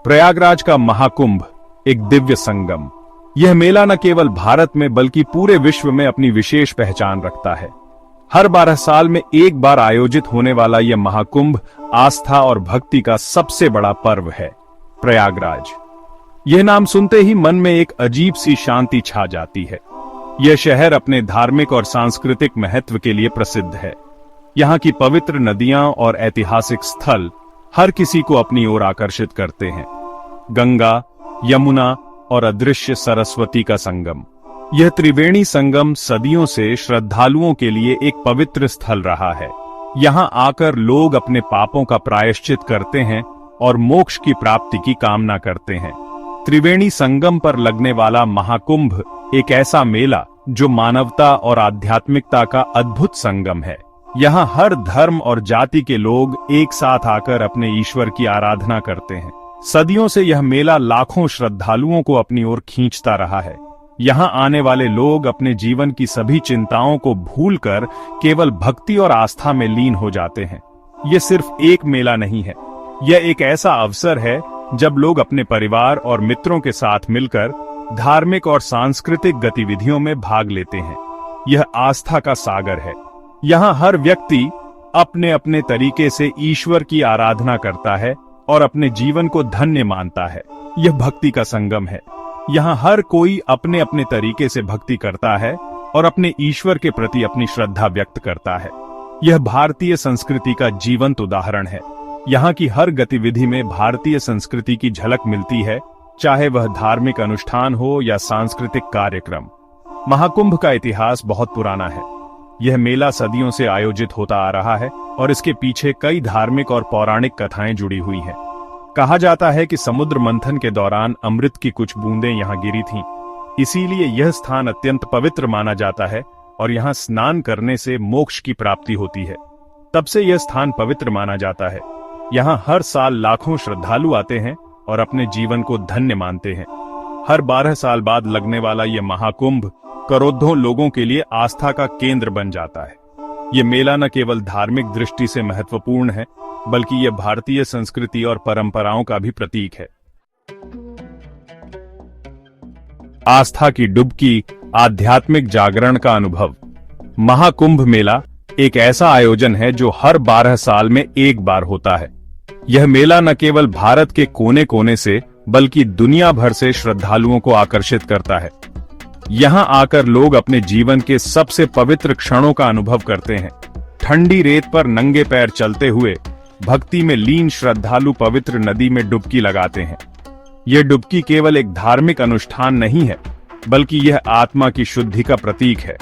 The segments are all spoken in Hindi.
प्रयागराज का महाकुंभ एक दिव्य संगम। यह मेला न केवल भारत में बल्कि पूरे विश्व में अपनी विशेष पहचान रखता है। हर 12 साल में एक बार आयोजित होने वाला यह महाकुंभ आस्था और भक्ति का सबसे बड़ा पर्व है। प्रयागराज, यह नाम सुनते ही मन में एक अजीब सी शांति छा जाती है। यह शहर अपने धार्मिक और सांस्कृतिक महत्व के लिए प्रसिद्ध है। यहाँ की पवित्र नदियां और ऐतिहासिक स्थल हर किसी को अपनी ओर आकर्षित करते हैं। गंगा, यमुना और अदृश्य सरस्वती का संगम। यह त्रिवेणी संगम सदियों से श्रद्धालुओं के लिए एक पवित्र स्थल रहा है। यहाँ आकर लोग अपने पापों का प्रायश्चित करते हैं और मोक्ष की प्राप्ति की कामना करते हैं। त्रिवेणी संगम पर लगने वाला महाकुंभ एक ऐसा मेला जो मानवता और आध्यात्मिकता का अद्भुत संगम है। यहाँ हर धर्म और जाति के लोग एक साथ आकर अपने ईश्वर की आराधना करते हैं। सदियों से यह मेला लाखों श्रद्धालुओं को अपनी ओर खींचता रहा है। यहाँ आने वाले लोग अपने जीवन की सभी चिंताओं को भूलकर केवल भक्ति और आस्था में लीन हो जाते हैं। यह सिर्फ एक मेला नहीं है, यह एक ऐसा अवसर है जब लोग अपने परिवार और मित्रों के साथ मिलकर धार्मिक और सांस्कृतिक गतिविधियों में भाग लेते हैं। यह आस्था का सागर है। यहाँ हर व्यक्ति अपने अपने तरीके से ईश्वर की आराधना करता है और अपने जीवन को धन्य मानता है। यह भक्ति का संगम है। यहाँ हर कोई अपने अपने तरीके से भक्ति करता है और अपने ईश्वर के प्रति अपनी श्रद्धा व्यक्त करता है। यह भारतीय संस्कृति का जीवंत उदाहरण है। यहाँ की हर गतिविधि में भारतीय संस्कृति की झलक मिलती है, चाहे वह धार्मिक अनुष्ठान हो या सांस्कृतिक कार्यक्रम। महाकुंभ का इतिहास बहुत पुराना है। यह मेला सदियों से आयोजित होता आ रहा है और इसके पीछे कई धार्मिक और पौराणिक कथाएं जुड़ी हुई हैं। कहा जाता है कि समुद्र मंथन के दौरान अमृत की कुछ बूंदें यहाँ गिरी थीं। इसीलिए यह स्थान अत्यंत पवित्र माना जाता है और यहाँ स्नान करने से मोक्ष की प्राप्ति होती है। तब से यह स्थान पवित्र माना जाता है। यहाँ हर साल लाखों श्रद्धालु आते हैं और अपने जीवन को धन्य मानते हैं। हर 12 साल बाद लगने वाला यह महाकुंभ करोड़ों लोगों के लिए आस्था का केंद्र बन जाता है। यह मेला न केवल धार्मिक दृष्टि से महत्वपूर्ण है, बल्कि यह भारतीय संस्कृति और परंपराओं का भी प्रतीक है। आस्था की डुबकी, आध्यात्मिक जागरण का अनुभव। महाकुंभ मेला एक ऐसा आयोजन है जो हर 12 साल में एक बार होता है। यह मेला न केवल भारत के कोने कोने से बल्कि दुनिया भर से श्रद्धालुओं को आकर्षित करता है। यहाँ आकर लोग अपने जीवन के सबसे पवित्र क्षणों का अनुभव करते हैं। ठंडी रेत पर नंगे पैर चलते हुए भक्ति में लीन श्रद्धालु पवित्र नदी में डुबकी लगाते हैं। यह डुबकी केवल एक धार्मिक अनुष्ठान नहीं है, बल्कि यह आत्मा की शुद्धि का प्रतीक है।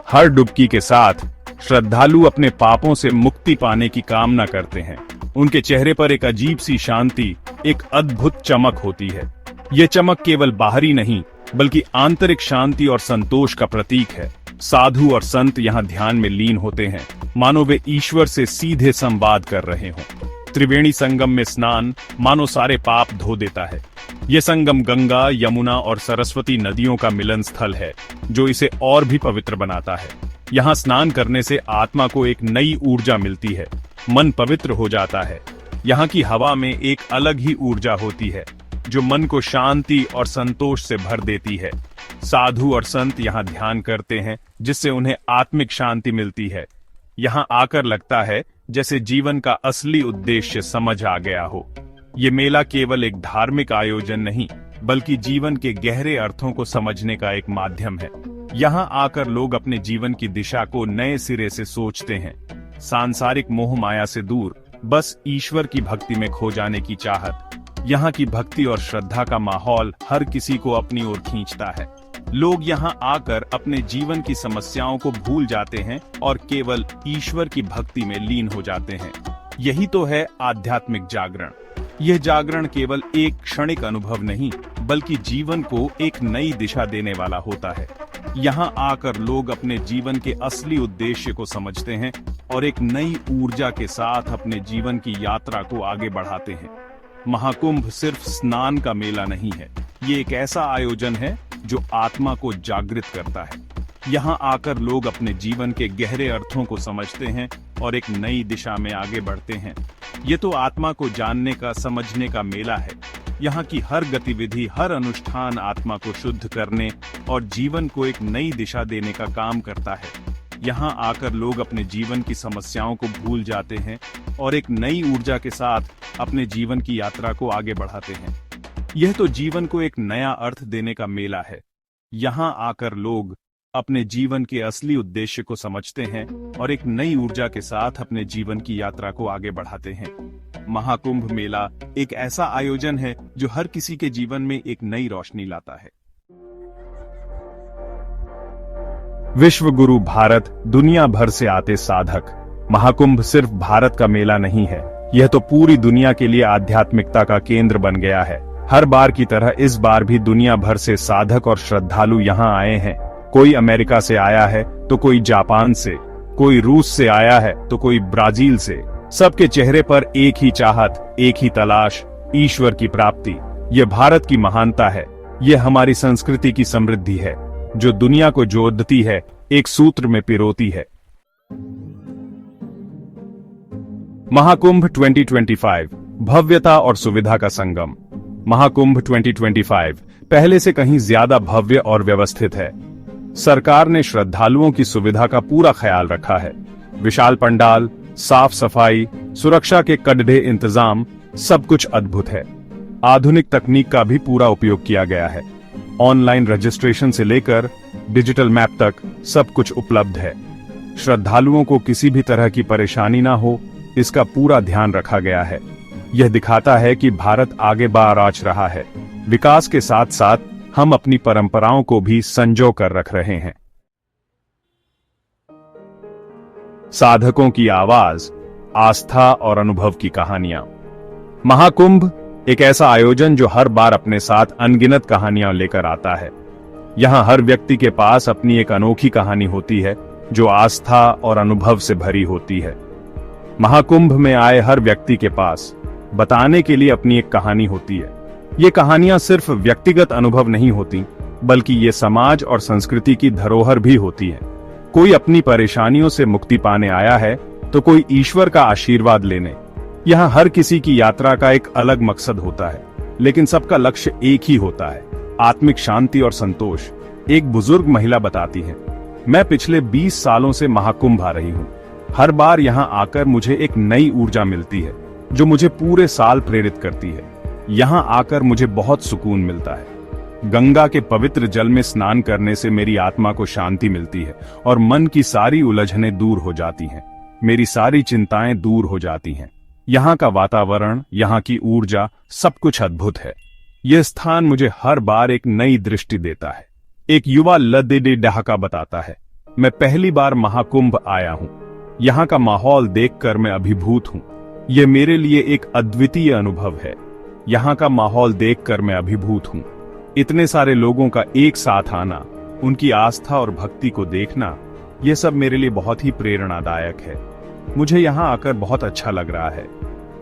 हर डुबकी के साथ श्रद्धालु अपने पापों से मुक्ति पाने की कामना करते हैं। उनके चेहरे पर एक अजीब सी शांति, एक अद्भुत चमक होती है। यह चमक केवल बाहरी नहीं, बल्कि आंतरिक शांति और संतोष का प्रतीक है। साधु और संत यहाँ ध्यान में लीन होते हैं, मानो वे ईश्वर से सीधे संवाद कर रहे हों। त्रिवेणी संगम में स्नान मानो सारे पाप धो देता है। यह संगम गंगा, यमुना और सरस्वती नदियों का मिलन स्थल है, जो इसे और भी पवित्र बनाता है। यहाँ स्नान करने से आत्मा को एक नई ऊर्जा मिलती है, मन पवित्र हो जाता है। यहाँ की हवा में एक अलग ही ऊर्जा होती है, जो मन को शांति और संतोष से भर देती है। साधु और संत यहाँ ध्यान करते हैं, जिससे उन्हें आत्मिक शांति मिलती है। यहाँ आकर लगता है जैसे जीवन का असली उद्देश्य समझ आ गया हो। ये मेला केवल एक धार्मिक आयोजन नहीं, बल्कि जीवन के गहरे अर्थों को समझने का एक माध्यम है। यहाँ आकर लोग अपने जीवन की दिशा को नए सिरे से सोचते हैं। सांसारिक मोह माया से दूर बस ईश्वर की भक्ति में खो जाने की चाहत। यहाँ की भक्ति और श्रद्धा का माहौल हर किसी को अपनी ओर खींचता है। लोग यहाँ आकर अपने जीवन की समस्याओं को भूल जाते हैं और केवल ईश्वर की भक्ति में लीन हो जाते हैं। यही तो है आध्यात्मिक जागरण। यह जागरण केवल एक क्षणिक अनुभव नहीं, बल्कि जीवन को एक नई दिशा देने वाला होता है। यहाँ आकर लोग अपने जीवन के असली उद्देश्य को समझते हैं और एक नई ऊर्जा के साथ अपने जीवन की यात्रा को आगे बढ़ाते हैं। महाकुंभ सिर्फ स्नान का मेला नहीं है, ये एक ऐसा आयोजन है जो आत्मा को जागृत करता है। यहाँ आकर लोग अपने जीवन के गहरे अर्थों को समझते हैं और एक नई दिशा में आगे बढ़ते हैं। ये तो आत्मा को जानने का, समझने का मेला है। यहाँ की हर गतिविधि, हर अनुष्ठान आत्मा को शुद्ध करने और जीवन को एक नई दिशा देने का काम करता है। यहाँ आकर लोग अपने जीवन की समस्याओं को भूल जाते हैं और एक नई ऊर्जा के साथ अपने जीवन की यात्रा को आगे बढ़ाते हैं। यह तो जीवन को एक नया अर्थ देने का मेला है। यहाँ आकर लोग अपने जीवन के असली उद्देश्य को समझते हैं और एक नई ऊर्जा के साथ अपने जीवन की यात्रा को आगे बढ़ाते हैं। महाकुंभ मेला एक ऐसा आयोजन है जो हर किसी के जीवन में एक नई रोशनी लाता है। विश्व गुरु भारत, दुनिया भर से आते साधक। महाकुंभ सिर्फ भारत का मेला नहीं है, यह तो पूरी दुनिया के लिए आध्यात्मिकता का केंद्र बन गया है। हर बार की तरह इस बार भी दुनिया भर से साधक और श्रद्धालु यहाँ आए हैं। कोई अमेरिका से आया है तो कोई जापान से, कोई रूस से आया है तो कोई ब्राजील से। सबके चेहरे पर एक ही चाहत, एक ही तलाश, ईश्वर की प्राप्ति। यह भारत की महानता है, यह हमारी संस्कृति की समृद्धि है, जो दुनिया को जोड़ती है, एक सूत्र में पिरोती है। महाकुंभ 2025 भव्यता और सुविधा का संगम। महाकुंभ 2025 पहले से कहीं ज्यादा भव्य और व्यवस्थित है। सरकार ने श्रद्धालुओं की सुविधा का पूरा ख्याल रखा है। विशाल पंडाल, साफ सफाई, सुरक्षा के कड़े इंतजाम, सब कुछ अद्भुत है। आधुनिक तकनीक का भी पूरा उपयोग किया गया है। ऑनलाइन रजिस्ट्रेशन से लेकर डिजिटल मैप तक सब कुछ उपलब्ध है। श्रद्धालुओं को किसी भी तरह की परेशानी ना हो, इसका पूरा ध्यान रखा गया है। यह दिखाता है कि भारत आगे बढ़ रहा है। विकास के साथ साथ हम अपनी परंपराओं को भी संजो कर रख रहे हैं। साधकों की आवाज, आस्था और अनुभव की कहानियां। महाकुंभ एक ऐसा आयोजन जो हर बार अपने साथ अनगिनत कहानियां लेकर आता है। यहां हर व्यक्ति के पास अपनी एक अनोखी कहानी होती है जो आस्था और अनुभव से भरी होती है। महाकुंभ में आए हर व्यक्ति के पास बताने के लिए अपनी एक कहानी होती है। ये कहानियां सिर्फ व्यक्तिगत अनुभव नहीं होती, बल्कि ये समाज और संस्कृति की धरोहर भी होती है। कोई अपनी परेशानियों से मुक्ति पाने आया है तो कोई ईश्वर का आशीर्वाद लेने। यहाँ हर किसी की यात्रा का एक अलग मकसद होता है, लेकिन सबका लक्ष्य एक ही होता है, आत्मिक शांति और संतोष। एक बुजुर्ग महिला बताती है, मैं पिछले 20 सालों से महाकुंभ आ रही हूँ। हर बार यहाँ आकर मुझे एक नई ऊर्जा मिलती है जो मुझे पूरे साल प्रेरित करती है। यहाँ आकर मुझे बहुत सुकून मिलता है। गंगा के पवित्र जल में स्नान करने से मेरी आत्मा को शांति मिलती है और मन की सारी उलझनें दूर हो जाती हैं। मेरी सारी चिंताएं दूर हो जाती हैं। यहाँ का वातावरण, यहाँ की ऊर्जा, सब कुछ अद्भुत है। यह स्थान मुझे हर बार एक नई दृष्टि देता है। एक युवा लद्दे डहाका बताता है, मैं पहली बार महाकुंभ आया हूँ। यहाँ का माहौल देखकर मैं अभिभूत हूँ। यह मेरे लिए एक अद्वितीय अनुभव है। यहाँ का माहौल देखकर मैं अभिभूत हूँ। इतने सारे लोगों का एक साथ आना, उनकी आस्था और भक्ति को देखना, यह सब मेरे लिए बहुत ही प्रेरणादायक है। मुझे यहाँ आकर बहुत अच्छा लग रहा है।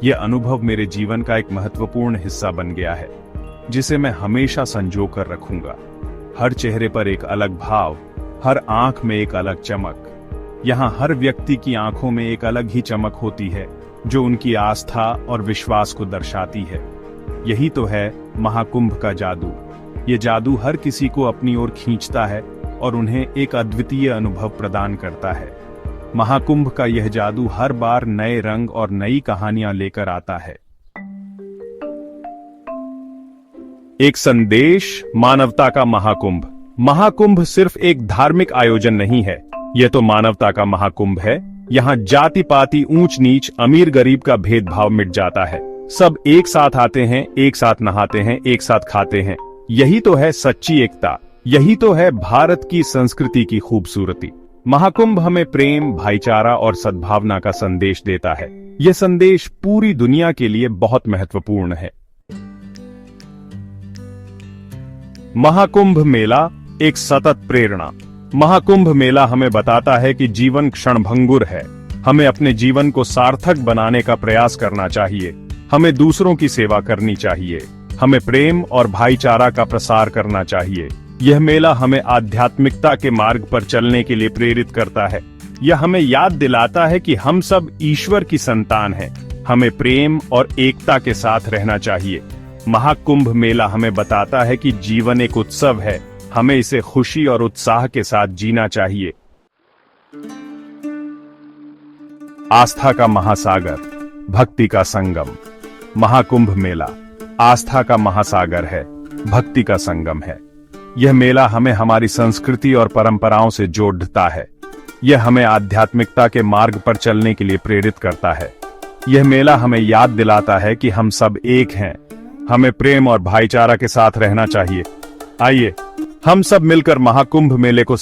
यह अनुभव मेरे जीवन का एक महत्वपूर्ण हिस्सा बन गया है, जिसे मैं हमेशा संजो कर रखूंगा। हर चेहरे पर एक अलग भाव, हर आंख में एक अलग चमक। यहाँ हर व्यक्ति की आंखों में एक अलग ही चमक होती है जो उनकी आस्था और विश्वास को दर्शाती है। यही तो है महाकुंभ का जादू। ये जादू हर किसी को अपनी ओर खींचता है और उन्हें एक अद्वितीय अनुभव प्रदान करता है। महाकुंभ का यह जादू हर बार नए रंग और नई कहानियां लेकर आता है। एक संदेश, मानवता का महाकुंभ। महाकुंभ सिर्फ एक धार्मिक आयोजन नहीं है, यह तो मानवता का महाकुंभ है। यहाँ जाति पाति, ऊंच नीच, अमीर गरीब का भेदभाव मिट जाता है। सब एक साथ आते हैं, एक साथ नहाते हैं, एक साथ खाते हैं। यही तो है सच्ची एकता, यही तो है भारत की संस्कृति की खूबसूरती। महाकुंभ हमें प्रेम, भाईचारा और सद्भावना का संदेश देता है। यह संदेश पूरी दुनिया के लिए बहुत महत्वपूर्ण है। महाकुंभ मेला एक सतत प्रेरणा। महाकुंभ मेला हमें बताता है कि जीवन क्षणभंगुर है। हमें अपने जीवन को सार्थक बनाने का प्रयास करना चाहिए। हमें दूसरों की सेवा करनी चाहिए। हमें प्रेम और भाईचारा का प्रसार करना चाहिए। यह मेला हमें आध्यात्मिकता के मार्ग पर चलने के लिए प्रेरित करता है। यह हमें याद दिलाता है कि हम सब ईश्वर की संतान हैं। हमें प्रेम और एकता के साथ रहना चाहिए। महाकुंभ मेला हमें बताता है कि जीवन एक उत्सव है, हमें इसे खुशी और उत्साह के साथ जीना चाहिए। आस्था का महासागर, भक्ति का संगम। महाकुंभ मेला आस्था का महासागर है, भक्ति का संगम है। यह मेला हमें हमारी संस्कृति और परंपराओं से जोड़ता है। यह हमें आध्यात्मिकता के मार्ग पर चलने के लिए प्रेरित करता है। यह मेला हमें याद दिलाता है कि हम सब एक हैं, हमें प्रेम और भाईचारा के साथ रहना चाहिए। आइए हम सब मिलकर महाकुंभ मेले को